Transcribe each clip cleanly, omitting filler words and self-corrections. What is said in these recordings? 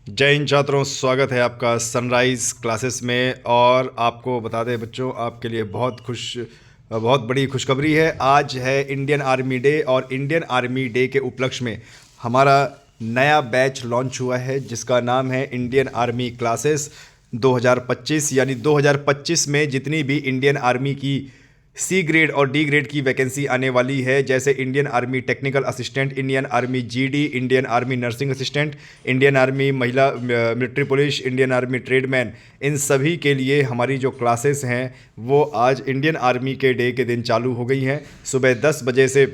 जय हिंद छात्रों, स्वागत है आपका सनराइज़ क्लासेस में। और आपको बता दें बच्चों, आपके लिए बहुत बड़ी खुशखबरी है। आज है इंडियन आर्मी डे और इंडियन आर्मी डे के उपलक्ष्य में हमारा नया बैच लॉन्च हुआ है जिसका नाम है इंडियन आर्मी क्लासेस 2025। यानी 2025 में जितनी भी इंडियन आर्मी की सी ग्रेड और डी ग्रेड की वैकेंसी आने वाली है, जैसे Indian army technical assistant, Indian army GD, Indian army nursing assistant, Indian army महिला military police, Indian army tradesman, इन सभी के लिए हमारी जो क्लासेस हैं वो आज इंडियन आर्मी के डे के दिन चालू हो गई हैं। सुबह 10 बजे से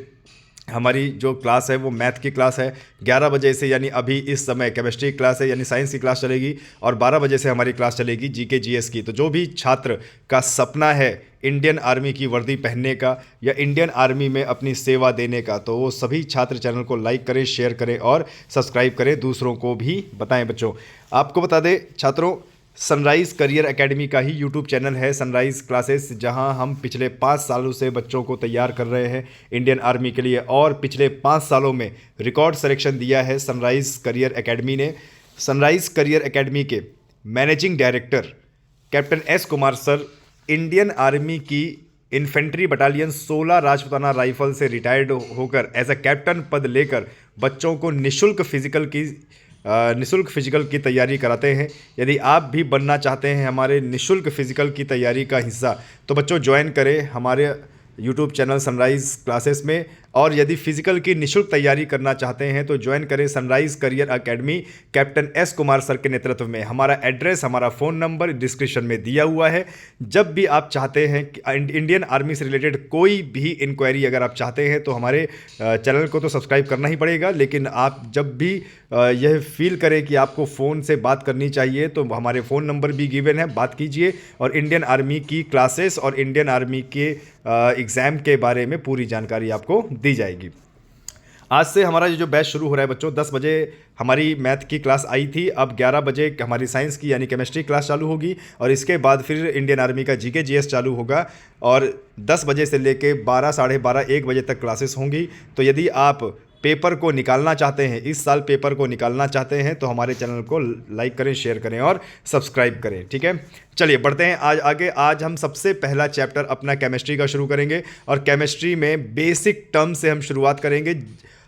हमारी जो क्लास है वो मैथ की क्लास है। 11 बजे से यानी अभी इस समय केमिस्ट्री की क्लास है यानी साइंस की क्लास चलेगी। और 12 बजे से हमारी क्लास चलेगी जीके जीएस की। तो जो भी छात्र का सपना है इंडियन आर्मी की वर्दी पहनने का या इंडियन आर्मी में अपनी सेवा देने का, तो वो सभी छात्र चैनल को लाइक करें, शेयर करें और सब्सक्राइब करें, दूसरों को भी बताएं। बच्चों, आपको बता दें छात्रों, सनराइज़ करियर एकेडमी का ही यूट्यूब चैनल है सनराइज़ क्लासेस, जहां हम पिछले 5 सालों से बच्चों को तैयार कर रहे हैं इंडियन आर्मी के लिए। और पिछले 5 सालों में रिकॉर्ड सिलेक्शन दिया है सनराइज़ करियर एकेडमी ने। सनराइज़ करियर एकेडमी के managing director captain S Kumar sir Indian army की इन्फेंट्री बटालियन 16 राजपूताना राइफल से रिटायर्ड होकर एज अ कैप्टन पद लेकर बच्चों को निःशुल्क फिजिकल की तैयारी कराते हैं। यदि आप भी बनना चाहते हैं हमारे निःशुल्क फिजिकल की तैयारी का हिस्सा, तो बच्चों ज्वाइन करें हमारे यूट्यूब चैनल सनराइज़ क्लासेस में। और यदि फिजिकल की निःशुल्क तैयारी करना चाहते हैं तो ज्वाइन करें sunrise career academy captain S Kumar sir के नेतृत्व में। हमारा एड्रेस, हमारा फ़ोन नंबर डिस्क्रिप्शन में दिया हुआ है। जब भी आप चाहते हैं कि इंडियन आर्मी से रिलेटेड कोई भी इंक्वायरी अगर आप चाहते हैं तो हमारे चैनल को तो सब्सक्राइब करना ही पड़ेगा, लेकिन आप जब भी यह फील करें कि आपको फ़ोन से बात करनी चाहिए तो हमारे फ़ोन नंबर भी गिवन है, बात कीजिए और इंडियन आर्मी की क्लासेस और इंडियन आर्मी के एग्ज़ाम के बारे में पूरी जानकारी आपको दी जाएगी। आज से हमारा जो बैच शुरू हो रहा है बच्चों, 10 बजे हमारी मैथ की क्लास आई थी, अब 11 बजे हमारी साइंस की यानी केमिस्ट्री क्लास चालू होगी और इसके बाद फिर इंडियन आर्मी का जीके जीएस चालू होगा। और 10 बजे से लेके 12, साढ़े 12, 1 बजे तक क्लासेस होंगी। तो यदि आप पेपर को निकालना चाहते हैं, इस साल पेपर को निकालना चाहते हैं, तो हमारे चैनल को लाइक करें, शेयर करें और सब्सक्राइब करें। ठीक है, चलिए बढ़ते हैं आज आगे। आज हम सबसे पहला चैप्टर अपना केमिस्ट्री का शुरू करेंगे और केमिस्ट्री में बेसिक टर्म से हम शुरुआत करेंगे।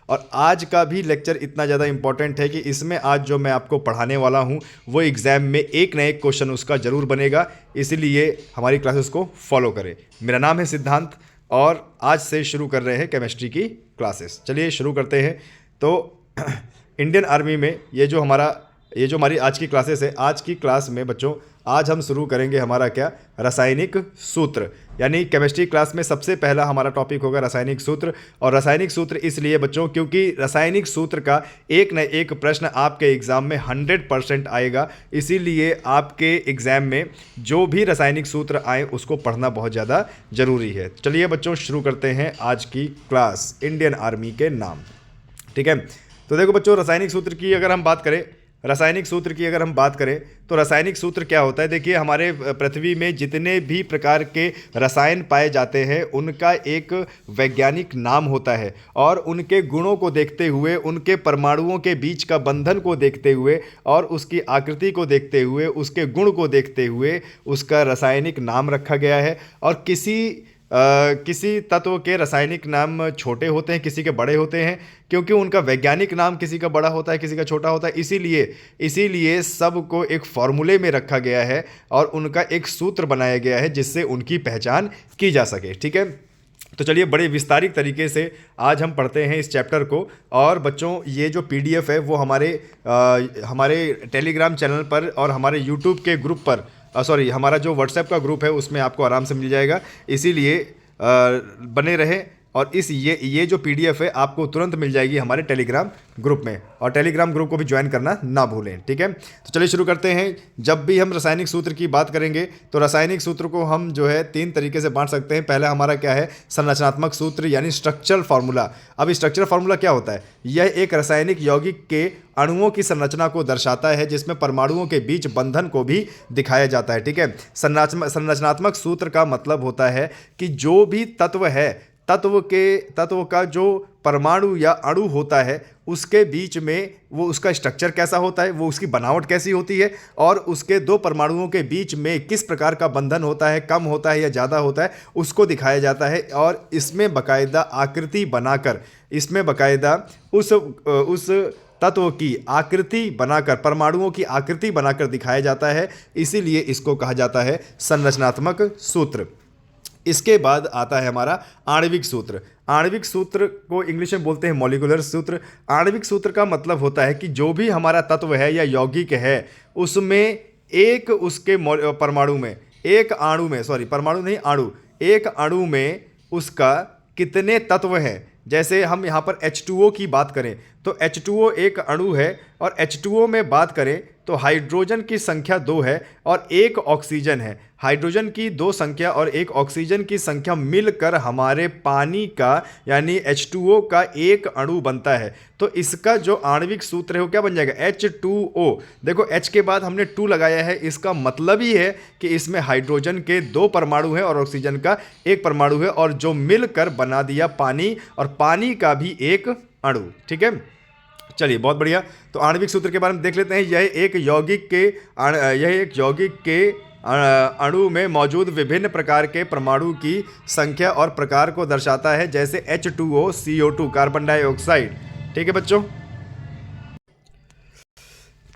और आज का भी लेक्चर इतना ज़्यादा इंपॉर्टेंट है कि इसमें आज जो मैं आपको पढ़ाने वाला हूँ वो एग्ज़ाम में एक न एक क्वेश्चन उसका ज़रूर बनेगा, इसलिए हमारी क्लासेस को फॉलो करें। मेरा नाम है सिद्धांत और आज से शुरू कर रहे हैं केमिस्ट्री की क्लासेस। चलिए शुरू करते हैं। तो इंडियन आर्मी में ये जो हमारी आज की क्लासेस है, आज की क्लास में बच्चों आज हम शुरू करेंगे हमारा क्या, रासायनिक सूत्र। यानी केमिस्ट्री क्लास में सबसे पहला हमारा टॉपिक होगा रासायनिक सूत्र। और रासायनिक सूत्र इसलिए बच्चों क्योंकि रासायनिक सूत्र का एक न एक प्रश्न आपके एग्ज़ाम में 100% आएगा, इसीलिए आपके एग्ज़ाम में जो भी रासायनिक सूत्र आए उसको पढ़ना बहुत ज़्यादा ज़रूरी है। चलिए बच्चों शुरू करते हैं आज की क्लास इंडियन आर्मी के नाम। ठीक है, तो देखो बच्चों, रासायनिक सूत्र की अगर हम बात करें तो रासायनिक सूत्र क्या होता है। देखिए, हमारे पृथ्वी में जितने भी प्रकार के रसायन पाए जाते हैं उनका एक वैज्ञानिक नाम होता है और उनके गुणों को देखते हुए, उनके परमाणुओं के बीच का बंधन को देखते हुए और उसकी आकृति को देखते हुए, उसके गुण को देखते हुए उसका रासायनिक नाम रखा गया है। और किसी तत्व के रासायनिक नाम छोटे होते हैं, किसी के बड़े होते हैं, क्योंकि उनका वैज्ञानिक नाम किसी का बड़ा होता है, किसी का छोटा होता है। इसीलिए सबको एक फॉर्मूले में रखा गया है और उनका एक सूत्र बनाया गया है जिससे उनकी पहचान की जा सके। ठीक है, तो चलिए बड़े विस्तारित तरीके से आज हम पढ़ते हैं इस चैप्टर को। और बच्चों, ये जो पीडीएफ है वो हमारे टेलीग्राम चैनल पर और हमारे यूट्यूब के ग्रुप पर, हमारा जो व्हाट्सएप का ग्रुप है उसमें आपको आराम से मिल जाएगा, इसीलिए बने रहें। और ये जो पीडीएफ है आपको तुरंत मिल जाएगी हमारे टेलीग्राम ग्रुप में, और टेलीग्राम ग्रुप को भी ज्वाइन करना ना भूलें। ठीक है, तो चलिए शुरू करते हैं। जब भी हम रासायनिक सूत्र की बात करेंगे तो रासायनिक सूत्र को हम जो है 3 तरीके से बांट सकते हैं। पहला हमारा क्या है, संरचनात्मक सूत्र यानी स्ट्रक्चरल फार्मूला। अब स्ट्रक्चरल फार्मूला क्या होता है, यह एक रासायनिक यौगिक के अणुओं की संरचना को दर्शाता है जिसमें परमाणुओं के बीच बंधन को भी दिखाया जाता है। ठीक है, संरचनात्मक सूत्र का मतलब होता है कि जो भी तत्व है तत्व का जो परमाणु या अणु होता है उसके बीच में वो उसका स्ट्रक्चर कैसा होता है, वो उसकी बनावट कैसी होती है, और उसके दो परमाणुओं के बीच में किस प्रकार का बंधन होता है, कम होता है या ज़्यादा होता है, उसको दिखाया जाता है। और इसमें बाकायदा आकृति बनाकर, इसमें बाकायदा उस तत्व की आकृति बनाकर, परमाणुओं की आकृति बनाकर दिखाया जाता है। इसीलिए इसको कहा जाता है संरचनात्मक सूत्र। इसके बाद आता है हमारा आणविक सूत्र। आणविक सूत्र को इंग्लिश में बोलते हैं मॉलिक्यूलर सूत्र। आणविक सूत्र का मतलब होता है कि जो भी हमारा तत्व है या यौगिक है उसमें एक उसके परमाणु में, एक अणु में, सॉरी परमाणु नहीं अणु, एक अणु में उसका कितने तत्व हैं। जैसे हम यहाँ पर H2O की बात करें तो H2O एक अणु है, और H2O में बात करें तो हाइड्रोजन की संख्या 2 है और एक ऑक्सीजन है। हाइड्रोजन की 2 संख्या और एक ऑक्सीजन की संख्या मिलकर हमारे पानी का यानी H2O का एक अणु बनता है। तो इसका जो आणविक सूत्र है वो क्या बन जाएगा, H2O। देखो H के बाद हमने 2 लगाया है, इसका मतलब ही है कि इसमें हाइड्रोजन के 2 परमाणु हैं और ऑक्सीजन का एक परमाणु है, और जो मिलकर बना दिया पानी, और पानी का भी एक अणु। ठीक है, चलिए बहुत बढ़िया। तो आणविक सूत्र के बारे में देख लेते हैं। यह एक यौगिक के अणु में मौजूद विभिन्न प्रकार के परमाणु की संख्या और प्रकार को दर्शाता है, जैसे H2O, CO2 कार्बन डाइऑक्साइड। ठीक है बच्चों,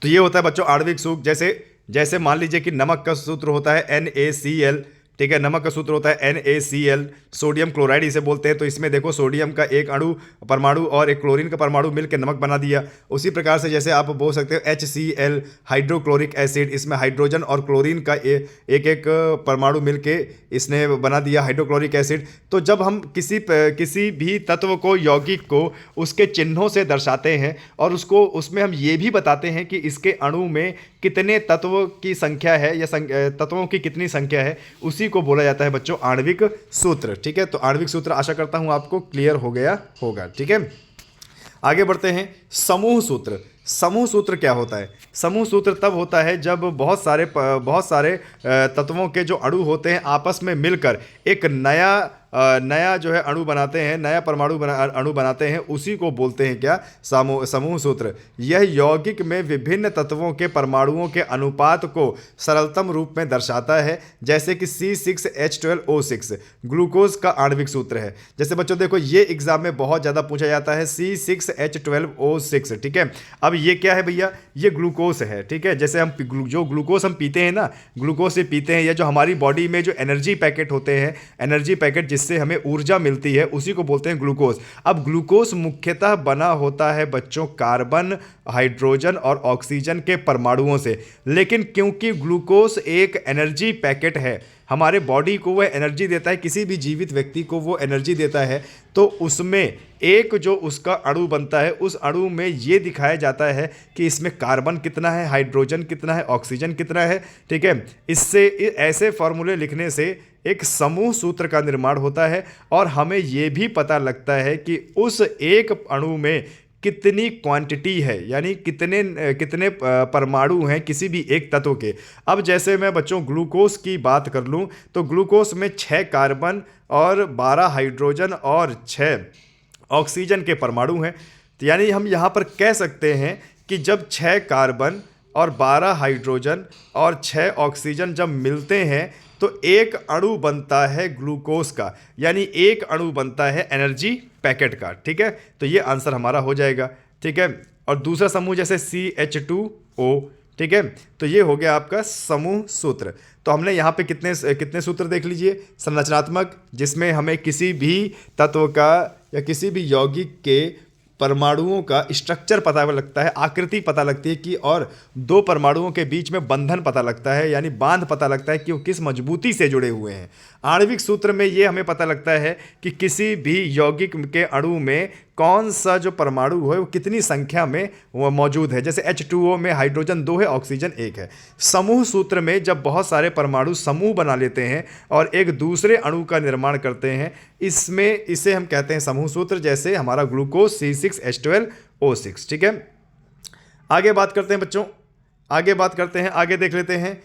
तो ये होता है बच्चों आणविक सूत्र। जैसे मान लीजिए कि नमक का सूत्र होता है NaCl। ठीक है, नमक का सूत्र होता है NaCl। सोडियम क्लोराइड इसे बोलते हैं। तो इसमें देखो सोडियम का एक अणु परमाणु और एक क्लोरीन का परमाणु मिलकर नमक बना दिया। उसी प्रकार से जैसे आप बोल सकते हो HCl हाइड्रोक्लोरिक एसिड, इसमें हाइड्रोजन और क्लोरीन का एक एक परमाणु मिलके इसने बना दिया हाइड्रोक्लोरिक एसिड। तो जब हम किसी भी तत्व को, यौगिक को उसके चिन्हों से दर्शाते हैं और उसमें हम ये भी बताते हैं कि इसके अणु में कितने तत्व की संख्या है या तत्वों की कितनी संख्या है, उसी को बोला जाता है बच्चों आणविक सूत्र। ठीक है, तो आणविक सूत्र आशा करता हूं आपको क्लियर हो गया होगा। ठीक है, आगे बढ़ते हैं। समूह सूत्र। समूह सूत्र क्या होता है? समूह सूत्र तब होता है जब बहुत सारे तत्वों के जो अणु होते हैं आपस में मिलकर एक नया जो है अणु बनाते हैं, नया अणु बनाते हैं, उसी को बोलते हैं क्या, समूह सूत्र। यह यौगिक में विभिन्न तत्वों के परमाणुओं के अनुपात को सरलतम रूप में दर्शाता है, जैसे कि C6H12O6 ग्लूकोज का आणविक सूत्र है। जैसे बच्चों देखो ये एग्जाम में बहुत ज़्यादा पूछा जाता है C6H12O6। ठीक है, अब ये क्या है भैया, ये ग्लूकोज है। ठीक है, जैसे हम जो ग्लूकोज हम पीते हैं ना, ग्लूकोज से पीते हैं, या जो हमारी बॉडी में जो एनर्जी पैकेट होते हैं, एनर्जी पैकेट जिससे हमें ऊर्जा मिलती है, उसी को बोलते हैं ग्लूकोज। अब ग्लूकोज मुख्यतः बना होता है बच्चों कार्बन, हाइड्रोजन और ऑक्सीजन के परमाणुओं से, लेकिन क्योंकि ग्लूकोज एक एनर्जी पैकेट है, हमारे बॉडी को वह एनर्जी देता है, किसी भी जीवित व्यक्ति को वो एनर्जी देता है, तो उसमें एक जो उसका अणु बनता है, उस अणु में ये दिखाया जाता है कि इसमें कार्बन कितना है, हाइड्रोजन कितना है, ऑक्सीजन कितना है। ठीक है, इससे ऐसे फॉर्मूले लिखने से एक समूह सूत्र का निर्माण होता है, और हमें ये भी पता लगता है कि उस एक अणु में कितनी क्वांटिटी है, यानी कितने परमाणु हैं किसी भी एक तत्व के। अब जैसे मैं बच्चों ग्लूकोज की बात कर लूँ तो ग्लूकोज में 6 कार्बन और 12 हाइड्रोजन और 6 ऑक्सीजन के परमाणु हैं। तो यानी हम यहाँ पर कह सकते हैं कि जब 6 कार्बन और 12 हाइड्रोजन और 6 ऑक्सीजन जब मिलते हैं तो एक अणु बनता है ग्लूकोज का, यानी एक अणु बनता है एनर्जी पैकेट का। ठीक है, तो ये आंसर हमारा हो जाएगा। ठीक है, और दूसरा समूह जैसे CH2O। ठीक है, तो ये हो गया आपका समूह सूत्र। तो हमने यहाँ पे कितने सूत्र देख लीजिए। संरचनात्मक, जिसमें हमें किसी भी तत्व का या किसी भी यौगिक के परमाणुओं का स्ट्रक्चर पता लगता है, आकृति पता लगती है कि, और 2 परमाणुओं के बीच में बंधन पता लगता है, यानी बांध पता लगता है कि वो किस मजबूती से जुड़े हुए हैं। आणविक सूत्र में ये हमें पता लगता है कि किसी भी यौगिक के अणु में कौन सा जो परमाणु है वो कितनी संख्या में वो मौजूद है। जैसे H2O में हाइड्रोजन 2 है, ऑक्सीजन 1 है। समूह सूत्र में जब बहुत सारे परमाणु समूह बना लेते हैं और एक दूसरे अणु का निर्माण करते हैं, इसे हम कहते हैं समूह सूत्र। जैसे हमारा ग्लूकोज C6H12O6। ठीक है, आगे बात करते हैं बच्चों, आगे देख लेते हैं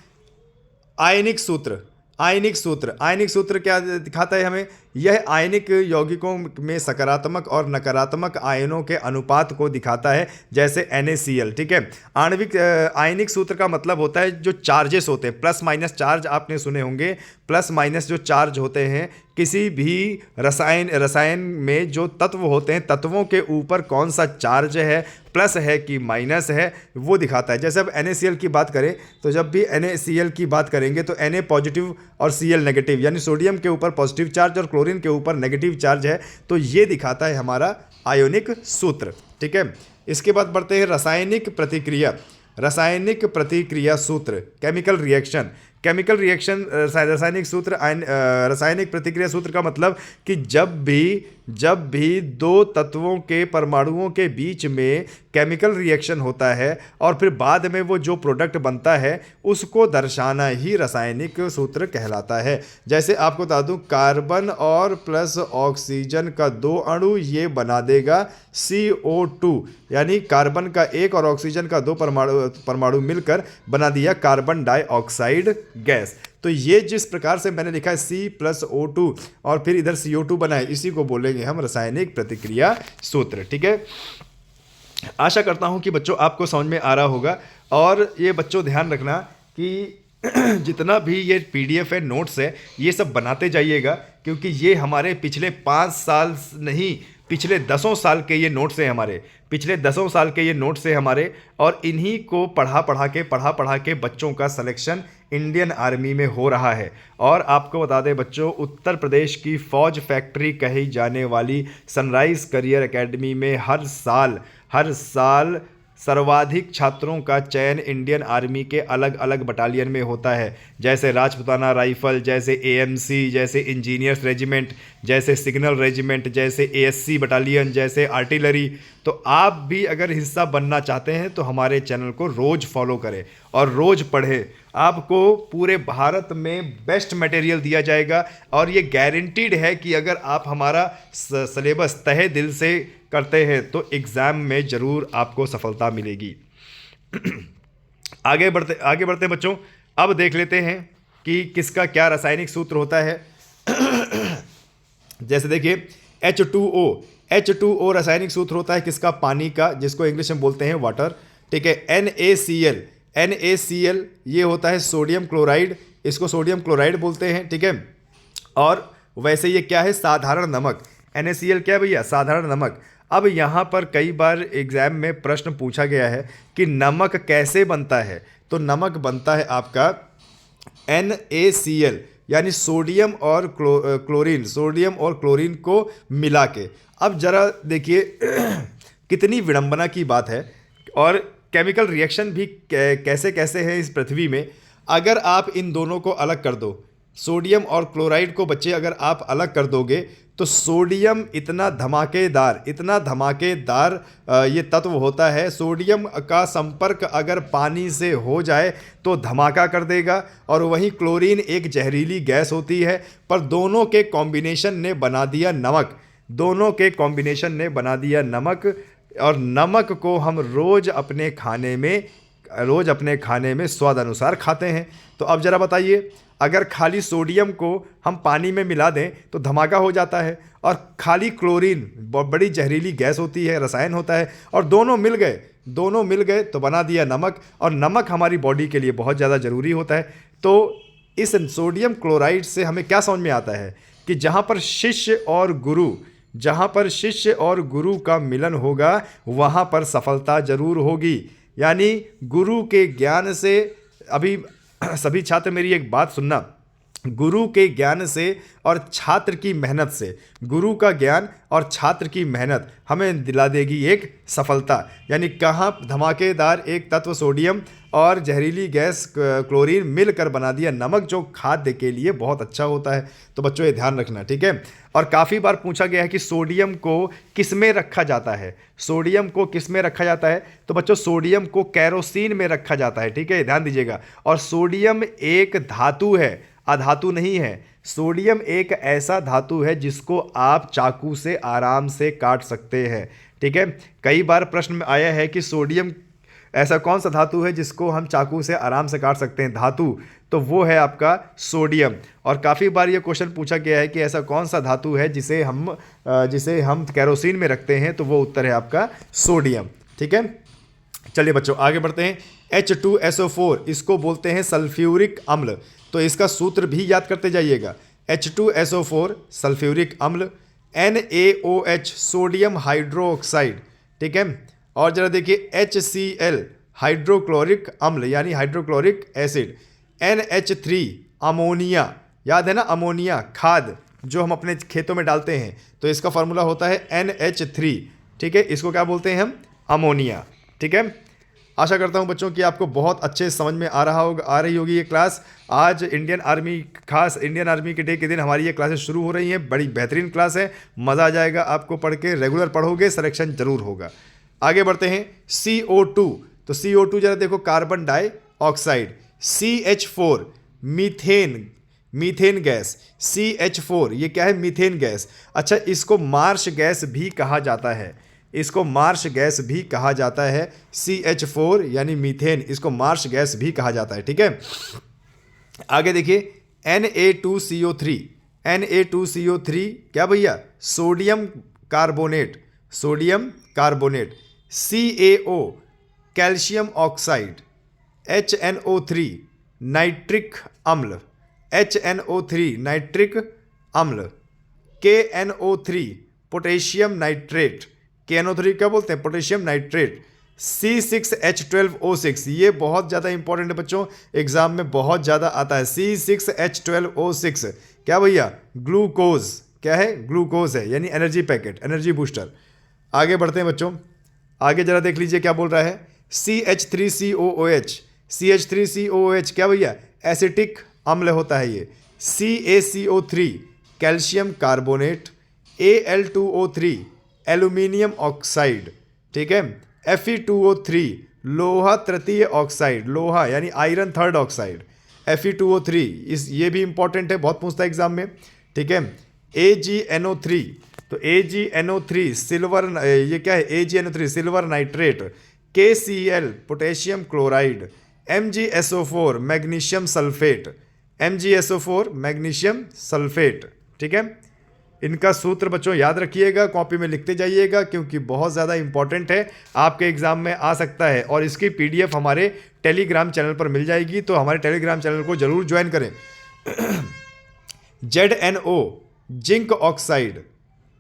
आयनिक सूत्र। आयनिक सूत्र क्या दिखाता है हमें यह आयनिक यौगिकों में सकारात्मक और नकारात्मक आयनों के अनुपात को दिखाता है, जैसे NaCl। ठीक है, आणविक आयनिक सूत्र का मतलब होता है जो चार्जेस होते हैं, प्लस माइनस चार्ज आपने सुने होंगे। प्लस माइनस जो चार्ज होते हैं किसी भी रसायन में जो तत्व होते हैं, तत्वों के ऊपर कौन सा चार्ज है, प्लस है कि माइनस है, वो दिखाता है। जैसे अब NaCl की बात करें तो जब भी NaCl की बात करेंगे तो Na पॉजिटिव और Cl नेगेटिव, यानी सोडियम के ऊपर पॉजिटिव चार्ज और क्लोरीन के ऊपर नेगेटिव चार्ज है, तो ये दिखाता है हमारा आयोनिक सूत्र। ठीक है, इसके बाद बढ़ते हैं रासायनिक प्रतिक्रिया। रासायनिक प्रतिक्रिया सूत्र, केमिकल रिएक्शन। केमिकल रिएक्शन रासायनिक सूत्र, रासायनिक प्रतिक्रिया सूत्र का मतलब कि जब भी दो तत्वों के परमाणुओं के बीच में केमिकल रिएक्शन होता है और फिर बाद में वो जो प्रोडक्ट बनता है उसको दर्शाना ही रासायनिक सूत्र कहलाता है। जैसे आपको बता दूं, कार्बन और प्लस ऑक्सीजन का 2 अणु ये बना देगा CO2, यानी कार्बन का एक और ऑक्सीजन का 2 परमाणु मिलकर बना दिया कार्बन डाइऑक्साइड गैस। तो ये जिस प्रकार से मैंने लिखा है C+O2 और फिर इधर CO2 बना है, इसी को बोलेंगे हम रासायनिक प्रतिक्रिया सूत्र। ठीक है, आशा करता हूं कि बच्चों आपको समझ में आ रहा होगा। और ये बच्चों ध्यान रखना कि जितना भी ये PDF है, नोट्स है, ये सब बनाते जाइएगा, क्योंकि ये हमारे पिछले 5 साल नहीं, पिछले 10 साल के ये नोट्स हैं हमारे, पिछले 10 साल के ये नोट्स हैं हमारे। और इन्हीं को पढ़ा के बच्चों का सिलेक्शन इंडियन आर्मी में हो रहा है। और आपको बता दें बच्चों, उत्तर प्रदेश की फ़ौज फैक्ट्री कही जाने वाली सनराइज़ करियर एकेडमी में हर साल सर्वाधिक छात्रों का चयन इंडियन आर्मी के अलग अलग बटालियन में होता है, जैसे राजपुताना राइफल, जैसे AMC, जैसे इंजीनियर्स रेजिमेंट, जैसे सिग्नल रेजिमेंट, जैसे ASC बटालियन, जैसे आर्टिलरी। तो आप भी अगर हिस्सा बनना चाहते हैं तो हमारे चैनल को रोज़ फॉलो करें और रोज़ पढ़ें। आपको पूरे भारत में बेस्ट मटेरियल दिया जाएगा और ये गारंटीड है कि अगर आप हमारा सिलेबस तहे दिल से करते हैं तो एग्ज़ाम में ज़रूर आपको सफलता मिलेगी। आगे बढ़ते बच्चों, अब देख लेते हैं कि किसका क्या रासायनिक सूत्र होता है। जैसे देखिए H2O रासायनिक सूत्र होता है किसका? पानी का, जिसको इंग्लिश में बोलते हैं वाटर। ठीक है, NaCl ये होता है सोडियम क्लोराइड, इसको सोडियम क्लोराइड बोलते हैं। ठीक है, और वैसे ये क्या है? साधारण नमक। NaCl क्या है भैया? साधारण नमक। अब यहाँ पर कई बार एग्ज़ाम में प्रश्न पूछा गया है कि नमक कैसे बनता है, तो नमक बनता है आपका NaCl, यानी सोडियम और क्लोरीन को मिला के। अब ज़रा देखिए कितनी विडंबना की बात है। और केमिकल रिएक्शन भी कैसे कैसे है इस पृथ्वी में। अगर आप इन दोनों को अलग कर दो, सोडियम और क्लोराइड को बच्चे अगर आप अलग कर दोगे, तो सोडियम इतना धमाकेदार ये तत्व होता है। सोडियम का संपर्क अगर पानी से हो जाए तो धमाका कर देगा, और वहीं क्लोरीन एक जहरीली गैस होती है। पर दोनों के कॉम्बिनेशन ने बना दिया नमक, और नमक को हम रोज़ अपने खाने में स्वाद अनुसार खाते हैं। तो अब ज़रा बताइए, अगर खाली सोडियम को हम पानी में मिला दें तो धमाका हो जाता है, और खाली क्लोरीन बड़ी जहरीली गैस होती है, रसायन होता है, और दोनों मिल गए तो बना दिया नमक। और नमक हमारी बॉडी के लिए बहुत ज़्यादा ज़रूरी होता है। तो इस सोडियम क्लोराइड से हमें क्या समझ में आता है कि जहाँ पर शिष्य और गुरु का मिलन होगा, वहाँ पर सफलता ज़रूर होगी। यानी गुरु के ज्ञान से, अभी सभी छात्र मेरी एक बात सुनना, गुरु के ज्ञान से और छात्र की मेहनत से, गुरु का ज्ञान और छात्र की मेहनत हमें दिला देगी एक सफलता। यानी कहाँ धमाकेदार एक तत्व सोडियम और जहरीली गैस क्लोरीन मिलकर बना दिया नमक, जो खाद्य के लिए बहुत अच्छा होता है। तो बच्चों ये ध्यान रखना, ठीक है। और काफ़ी बार पूछा गया है कि सोडियम को किस में रखा जाता है, तो बच्चों सोडियम को कैरोसिन में रखा जाता है। ठीक है, ध्यान दीजिएगा। और सोडियम एक धातु है, अधातु नहीं है। सोडियम एक ऐसा धातु है जिसको आप चाकू से आराम से काट सकते हैं। ठीक है, कई बार प्रश्न में आया है कि सोडियम ऐसा कौन सा धातु है जिसको हम चाकू से आराम से काट सकते हैं धातु, तो वो है आपका सोडियम। और काफ़ी बार ये क्वेश्चन पूछा गया है कि ऐसा कौन सा धातु है जिसे हम कैरोसिन में रखते हैं, तो वो उत्तर है आपका सोडियम। ठीक है, चलिए बच्चों आगे बढ़ते हैं। H2SO4 इसको बोलते हैं सल्फ्यूरिक अम्ल, तो इसका सूत्र भी याद करते जाइएगा। H2SO4 सल्फ्यूरिक अम्ल, NaOH सोडियम हाइड्रोक्साइड। ठीक है, और जरा देखिए HCl हाइड्रोक्लोरिक अम्ल यानी हाइड्रोक्लोरिक एसिड, NH3 अमोनिया, याद है ना अमोनिया खाद जो हम अपने खेतों में डालते हैं, तो इसका फार्मूला होता है NH3। ठीक है, इसको क्या बोलते हैं हम, अमोनिया। ठीक है, आशा करता हूं बच्चों कि आपको बहुत अच्छे समझ में आ रही होगी ये क्लास। आज खास इंडियन आर्मी के डे के दिन हमारी ये क्लासेस शुरू हो रही हैं। बड़ी बेहतरीन क्लास है, मज़ा आ जाएगा आपको पढ़ के। रेगुलर पढ़ोगे सिलेक्शन जरूर होगा। आगे बढ़ते हैं। CO2, तो CO2 जरा देखो carbon dioxide, CH4 methane gas, CH4 ये क्या है, मीथेन गैस। अच्छा, इसको मार्श गैस भी कहा जाता है, इसको मार्श गैस भी कहा जाता है। CH4 यानी मीथेन, इसको मार्श गैस भी कहा जाता है। ठीक है, आगे देखिए Na2CO3, Na2CO3 क्या भैया, sodium carbonate, sodium carbonate. CaO calcium oxide, HNO3 nitric अम्ल, HNO3 नाइट्रिक अम्ल। KNO3 पोटेशियम नाइट्रेट, KNO3 क्या बोलते हैं, पोटेशियम नाइट्रेट। C6H12O6 ये बहुत ज़्यादा इंपॉर्टेंट है बच्चों, एग्जाम में बहुत ज़्यादा आता है। C6H12O6 क्या भैया, ग्लूकोज, क्या है, ग्लूकोज है यानी एनर्जी पैकेट, एनर्जी बूस्टर। आगे बढ़ते हैं बच्चों, आगे जरा देख लीजिए क्या बोल रहा है। CH3COOH, CH3COOH क्या भैया, एसिटिक अम्ल होता है ये। CaCO3 calcium carbonate, Al2O3 aluminium oxide. ठीक है, Fe2O3 लोहा तृतीय ऑक्साइड, लोहा यानी आयरन थर्ड ऑक्साइड, Fe2O3 ये भी इंपॉर्टेंट है, बहुत पूछता है एग्जाम में। ठीक है, AgNO3, तो AgNO3 सिल्वर, ये क्या है, AgNO3 silver nitrate. KCl potassium chloride, MgSO4 magnesium sulphate, MgSO4 magnesium sulphate. ठीक है, इनका सूत्र बच्चों याद रखिएगा, कॉपी में लिखते जाइएगा क्योंकि बहुत ज़्यादा इंपॉर्टेंट है, आपके एग्जाम में आ सकता है। और इसकी PDF हमारे टेलीग्राम चैनल पर मिल जाएगी, तो हमारे टेलीग्राम चैनल को जरूर ज्वाइन करें। ZNO zinc oxide,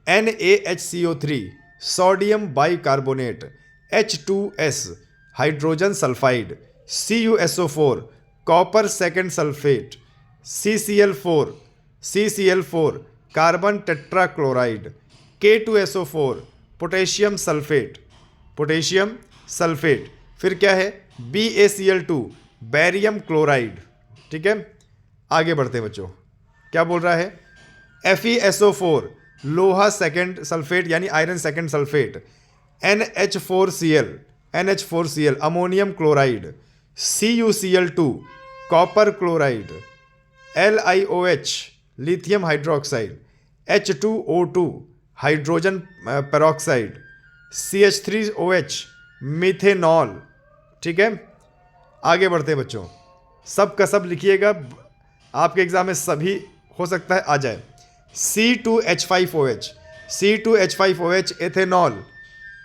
NaHCO3 sodium bicarbonate, H2S hydrogen sulphide, CuSO4 copper second sulphate, CCl4 carbon tetrachloride, K2SO4 potassium sulphate. फिर क्या है, BaCl2 बैरियम क्लोराइड। ठीक है, आगे बढ़ते हैं बच्चों, क्या बोल रहा है, FeSO4 लोहा सेकेंड सल्फेट यानी iron second sulphate, NH4Cl ammonium chloride, CuCl2 copper chloride, LiOH lithium hydroxide, H2O2 hydrogen peroxide, CH3OH methanol. ठीक है, आगे बढ़ते हैं बच्चों, सब का सब लिखिएगा, आपके एग्जाम में सभी हो सकता है आ जाए। C2H5OH ethanol,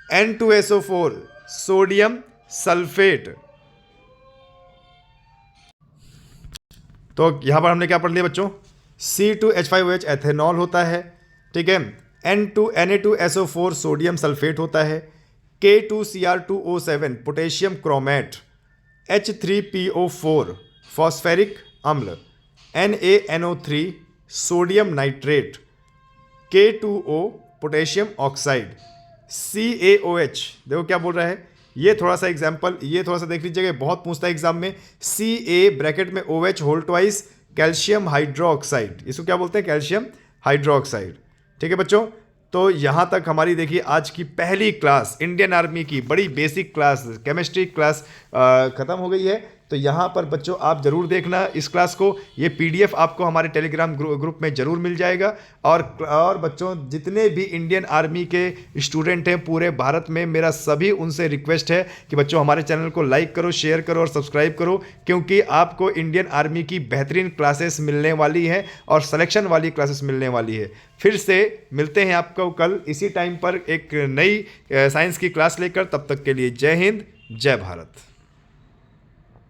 N2SO4 sodium sulphate. तो यहां पर हमने क्या पढ़ लिया बच्चों, C2H5OH एथेनॉल होता है। ठीक है, Na2SO4 सोडियम सल्फेट होता है, K2Cr2O7 potassium chromate, H3PO4 phosphoric अम्ल, NaNO3 sodium nitrate, K2O potassium oxide, CaOH देखो क्या बोल रहा है, ये थोड़ा सा एग्जाम्पल, ये थोड़ा सा देख लीजिएगा, बहुत पूछता है एग्जाम में। Ca ब्रैकेट में OH whole twice calcium hydroxide, इसको क्या बोलते हैं, कैल्शियम हाइड्रोक्साइड। ठीक है बच्चों, तो यहाँ तक हमारी देखिए आज की पहली क्लास इंडियन आर्मी की बड़ी बेसिक क्लास केमिस्ट्री क्लास ख़त्म हो गई है। तो यहाँ पर बच्चों आप ज़रूर देखना इस क्लास को। ये PDF आपको हमारे टेलीग्राम ग्रुप में ज़रूर मिल जाएगा। और बच्चों जितने भी इंडियन आर्मी के स्टूडेंट हैं पूरे भारत में, मेरा सभी उनसे रिक्वेस्ट है कि बच्चों हमारे चैनल को लाइक करो, शेयर करो और सब्सक्राइब करो, क्योंकि आपको इंडियन आर्मी की बेहतरीन क्लासेस मिलने वाली हैं और सिलेक्शन वाली क्लासेस मिलने वाली है। फिर से मिलते हैं आपको कल इसी टाइम पर एक नई साइंस की क्लास लेकर। तब तक के लिए जय हिंद, जय भारत।